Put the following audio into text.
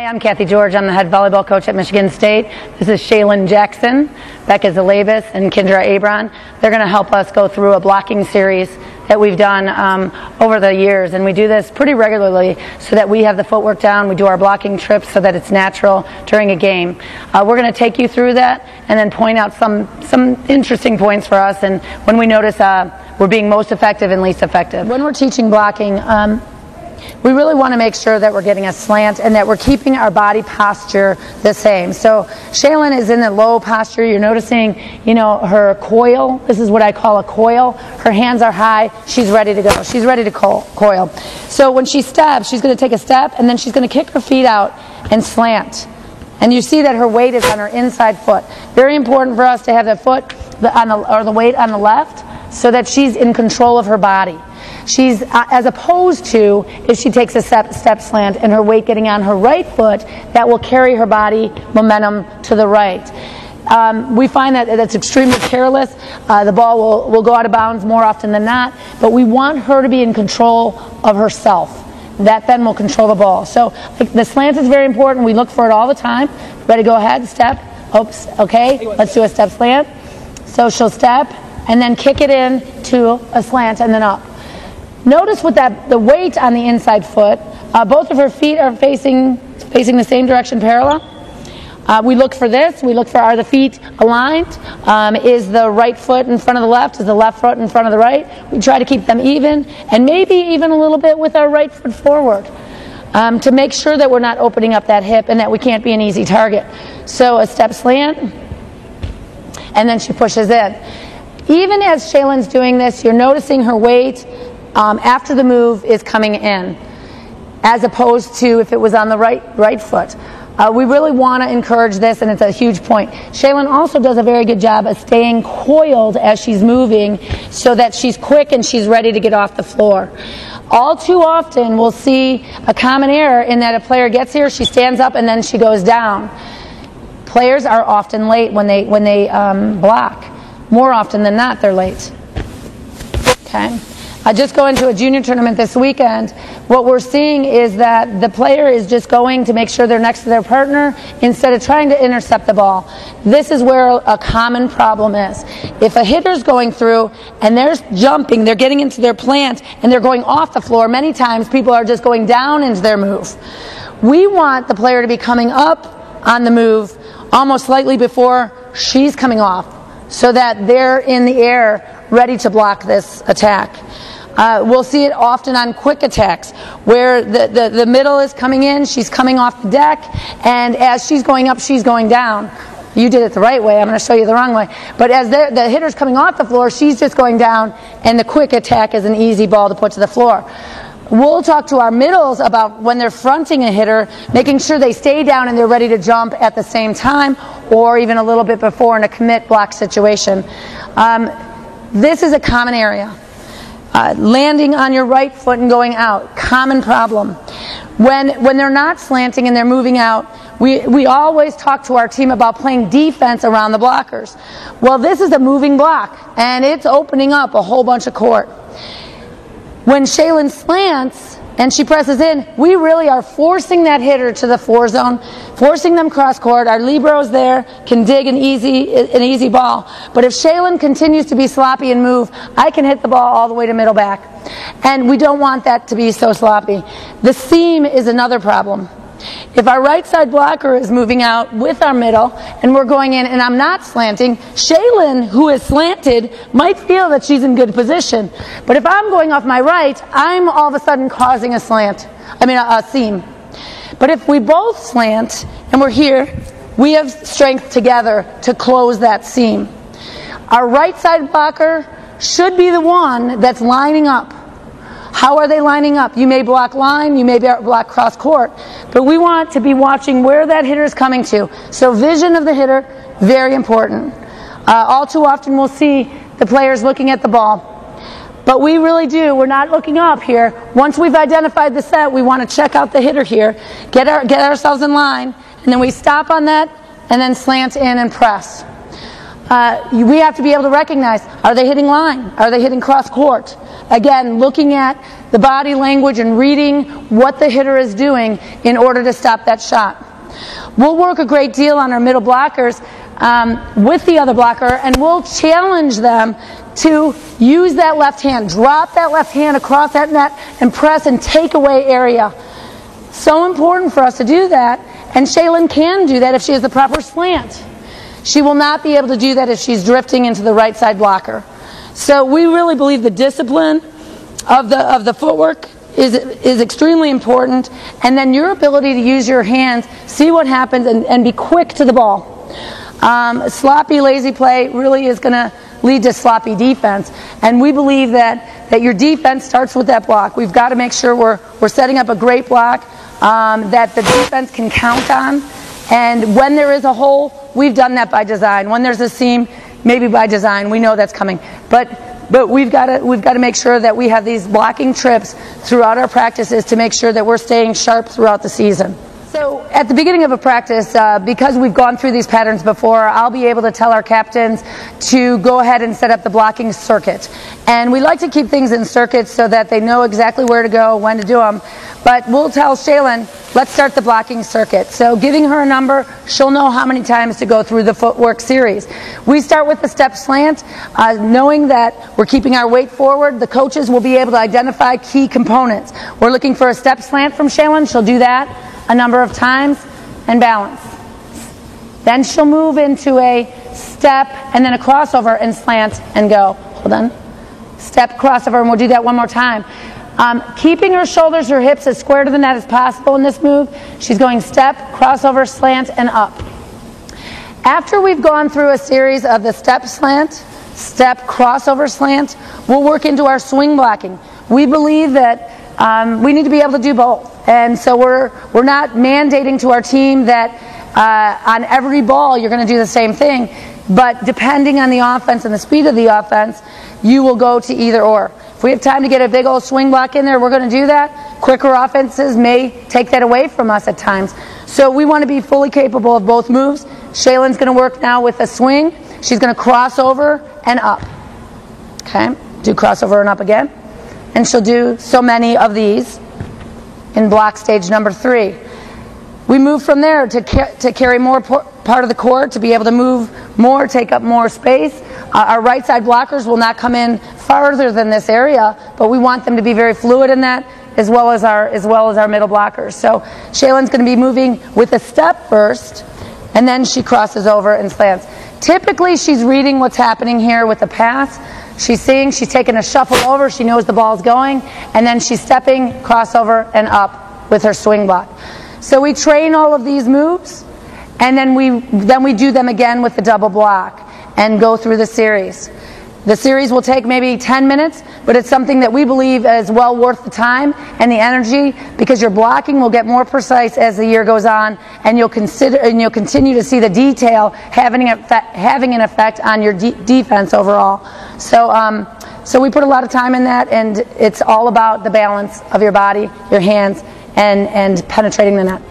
Hi, I'm Kathy George. I'm the head volleyball coach at Michigan State. This is Shaylin Jackson, Becca Zalabis, and Kendra Abron. They're going to help us go through a blocking series that we've done over the years, and we do this pretty regularly so that we have the footwork down. We do our blocking trips so that it's natural during a game. We're going to take you through that and then point out some interesting points for us and when we notice we're being most effective and least effective. When we're teaching blocking, we really want to make sure that we're getting a slant and that we're keeping our body posture the same. So Shaylin is in the low posture. You're noticing, her coil. This is what I call a coil. Her hands are high. She's ready to go. She's ready to coil. So when she steps, she's going to take a step and then she's going to kick her feet out and slant. And you see that her weight is on her inside foot. Very important for us to have the foot or the weight on the left so that she's in control of her body. She's, as opposed to if she takes a step slant and her weight getting on her right foot, that will carry her body momentum to the right. We find that that's extremely careless. The ball will go out of bounds more often than not, but we want her to be in control of herself. That then will control the ball. So the slant is very important. We look for it all the time. Ready, go ahead, step. Oops, okay, let's do a step slant. So she'll step and then kick it in to a slant and then up. Notice with the weight on the inside foot, both of her feet are facing the same direction parallel. We look for this. We look for, are the feet aligned? Is the right foot in front of the left? Is the left foot in front of the right? We try to keep them even, and maybe even a little bit with our right foot forward to make sure that we're not opening up that hip and that we can't be an easy target. So a step slant, and then she pushes in. Even as Shaylin's doing this, you're noticing her weight after the move is coming in, as opposed to if it was on the right foot. We really want to encourage this, and it's a huge point. Shaylin also does a very good job of staying coiled as she's moving so that she's quick and she's ready to get off the floor. All too often we'll see a common error in that a player gets here, she stands up, and then she goes down. Players are often late when they block. More often than not, they're late. Okay. I just go into a junior tournament this weekend. What we're seeing is that the player is just going to make sure they're next to their partner instead of trying to intercept the ball. This is where a common problem is. If a hitter's going through and they're jumping, they're getting into their plant and they're going off the floor, many times people are just going down into their move. We want the player to be coming up on the move almost slightly before she's coming off so that they're in the air ready to block this attack. We'll see it often on quick attacks where the middle is coming in, she's coming off the deck, and as she's going up, she's going down. You did it the right way, I'm going to show you the wrong way. But as the hitter's coming off the floor, she's just going down, and the quick attack is an easy ball to put to the floor. We'll talk to our middles about when they're fronting a hitter, making sure they stay down and they're ready to jump at the same time or even a little bit before in a commit block situation. This is a common area. Landing on your right foot and going out, common problem. When they're not slanting and they're moving out, we always talk to our team about playing defense around the blockers. Well, this is a moving block, and it's opening up a whole bunch of court. When Shaylin slants and she presses in, we really are forcing that hitter to the four zone, forcing them cross court. Our liberos there can dig an easy ball. But if Shaylin continues to be sloppy and move, I can hit the ball all the way to middle back. And we don't want that to be so sloppy. The seam is another problem. If our right side blocker is moving out with our middle and we're going in and I'm not slanting, Shaylin, who is slanted, might feel that she's in good position. But if I'm going off my right, I'm all of a sudden causing a seam. But if we both slant and we're here, we have strength together to close that seam. Our right side blocker should be the one that's lining up. How are they lining up? You may block line, you may block cross court, but we want to be watching where that hitter is coming to. So vision of the hitter, very important. All too often we'll see the players looking at the ball. But we really do. We're not looking up here. Once we've identified the set, we want to check out the hitter here, get ourselves in line, and then we stop on that and then slant in and press. We have to be able to recognize, are they hitting line? Are they hitting cross court? again, looking at the body language and reading what the hitter is doing in order to stop that shot. We'll work a great deal on our middle blockers with the other blocker, and we'll challenge them to use that left hand, drop that left hand across that net and press and take away area. So important for us to do that, and Shaylin can do that if she has the proper slant. She will not be able to do that if she's drifting into the right side blocker. So we really believe the discipline of the footwork is extremely important, and then your ability to use your hands, see what happens, and be quick to the ball. Sloppy, lazy play really is going to lead to sloppy defense, and we believe that your defense starts with that block. We've got to make sure we're setting up a great block that the defense can count on, and when there is a hole, we've done that by design. When there's a seam, maybe by design, we know that's coming. But we've got to make sure that we have these blocking trips throughout our practices to make sure that we're staying sharp throughout the season. So at the beginning of a practice, because we've gone through these patterns before, I'll be able to tell our captains to go ahead and set up the blocking circuit. And we like to keep things in circuits so that they know exactly where to go, when to do them. But we'll tell Shaylin, let's start the blocking circuit. So giving her a number, she'll know how many times to go through the footwork series. We start with the step slant, knowing that we're keeping our weight forward. The coaches will be able to identify key components. We're looking for a step slant from Shaylin. She'll do that a number of times and balance. Then she'll move into a step and then a crossover and slant and go. Hold on. Step, crossover, and we'll do that one more time. Keeping her shoulders, her hips as square to the net as possible in this move. She's going step, crossover, slant, and up. After we've gone through a series of the step slant, step, crossover, slant, we'll work into our swing blocking. We believe that we need to be able to do both. And so we're not mandating to our team that on every ball you're going to do the same thing. But depending on the offense and the speed of the offense, you will go to either or. If we have time to get a big old swing block in there, we're going to do that. Quicker offenses may take that away from us at times. So we want to be fully capable of both moves. Shaylin's going to work now with a swing. She's going to cross over and up. Okay, do crossover and up again. And she'll do so many of these in block stage number 3. We move from there to carry more part of the court, to be able to move more, take up more space. Our right side blockers will not come in farther than this area, but we want them to be very fluid in that, as well as our middle blockers. So Shaylin's going to be moving with a step first, and then she crosses over and slants. Typically, she's reading what's happening here with the pass. She's seeing, she's taking a shuffle over, she knows the ball's going, and then she's stepping, crossover, and up with her swing block. So we train all of these moves, and then we do them again with the double block and go through the series. The series will take maybe 10 minutes, but it's something that we believe is well worth the time and the energy, because your blocking will get more precise as the year goes on, and you'll continue to see the detail having an effect on your defense overall. So we put a lot of time in that, and it's all about the balance of your body, your hands, and penetrating the net.